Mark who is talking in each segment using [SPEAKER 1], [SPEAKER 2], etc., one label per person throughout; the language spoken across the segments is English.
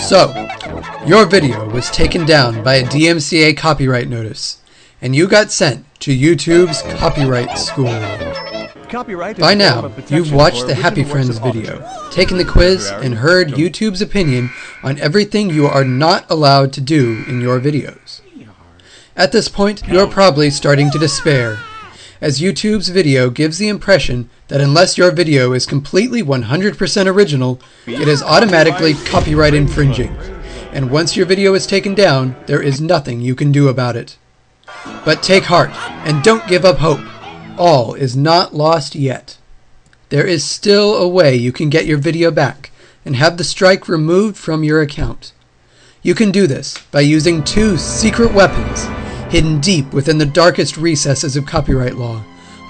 [SPEAKER 1] So, your video was taken down by a DMCA copyright notice, and you got sent to YouTube's copyright school. By now, you've watched the Happy Friends video, taken the quiz, and heard YouTube's opinion on everything you are not allowed to do in your videos. At this point, you're probably starting to despair, as YouTube's video gives the impression that unless your video is completely 100% original, it is automatically copyright infringing, and once your video is taken down, there is nothing you can do about it. But take heart, and don't give up hope. All is not lost yet. There is still a way you can get your video back and have the strike removed from your account. You can do this by using two secret weapons hidden deep within the darkest recesses of copyright law,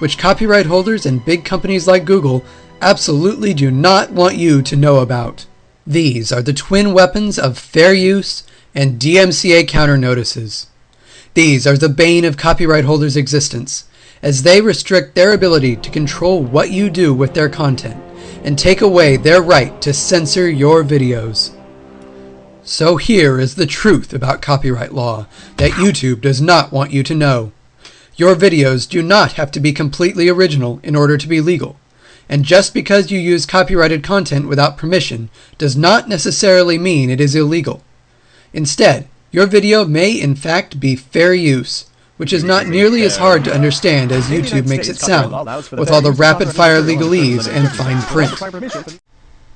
[SPEAKER 1] which copyright holders and big companies like Google absolutely do not want you to know about. These are the twin weapons of fair use and DMCA counter notices. These are the bane of copyright holders' existence, as they restrict their ability to control what you do with their content and take away their right to censor your videos. So here is the truth about copyright law that YouTube does not want you to know. Your videos do not have to be completely original in order to be legal, and just because you use copyrighted content without permission does not necessarily mean it is illegal. Instead, your video may in fact be fair use, which is not nearly as hard to understand as YouTube makes it sound, with all the rapid-fire legalese and fine print.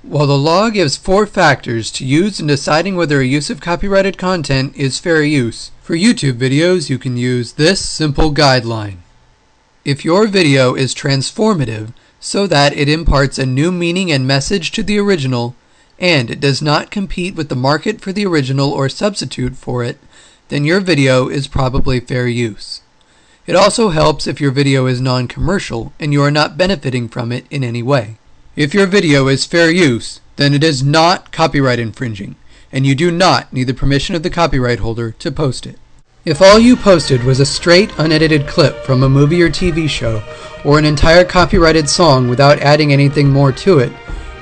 [SPEAKER 1] While the law gives 4 factors to use in deciding whether a use of copyrighted content is fair use, for YouTube videos you can use this simple guideline. If your video is transformative, so that it imparts a new meaning and message to the original, and it does not compete with the market for the original or substitute for it, then your video is probably fair use. It also helps if your video is non-commercial and you are not benefiting from it in any way. If your video is fair use, then it is not copyright infringing, and you do not need the permission of the copyright holder to post it. If all you posted was a straight, unedited clip from a movie or TV show, or an entire copyrighted song without adding anything more to it,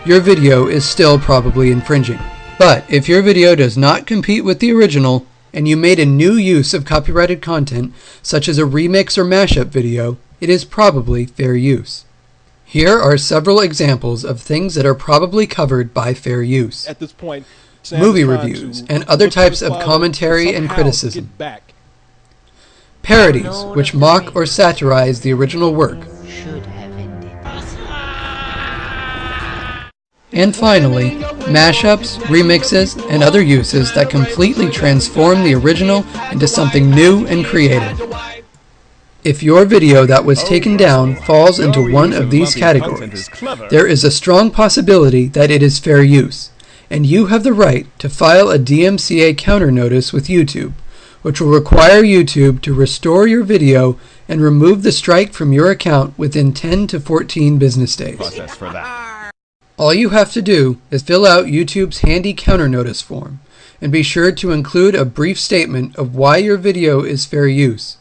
[SPEAKER 1] your video is still probably infringing. But if your video does not compete with the original, and you made a new use of copyrighted content, such as a remix or mashup video, it is probably fair use. Here are several examples of things that are probably covered by fair use.
[SPEAKER 2] At this point,
[SPEAKER 1] movie reviews and other types of commentary and criticism. Parodies, which mock or satirize the original work. And finally, mashups, remixes, and other uses that completely transform the original into something new and creative. If your video that was taken down falls into one of these categories, there is a strong possibility that it is fair use, and you have the right to file a DMCA counter notice with YouTube, which will require YouTube to restore your video and remove the strike from your account within 10 to 14 business days. All you have to do is fill out YouTube's handy counter notice form, and be sure to include a brief statement of why your video is fair use.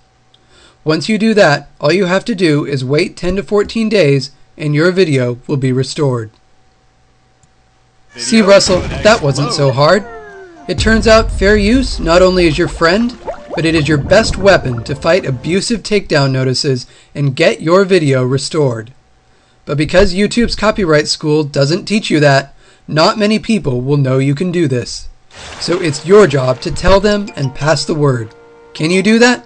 [SPEAKER 1] Once you do that, all you have to do is wait 10 to 14 days and your video will be restored. See, Russell, that wasn't so hard. It turns out fair use not only is your friend, but it is your best weapon to fight abusive takedown notices and get your video restored. But because YouTube's copyright school doesn't teach you that, not many people will know you can do this. So it's your job to tell them and pass the word. Can you do that?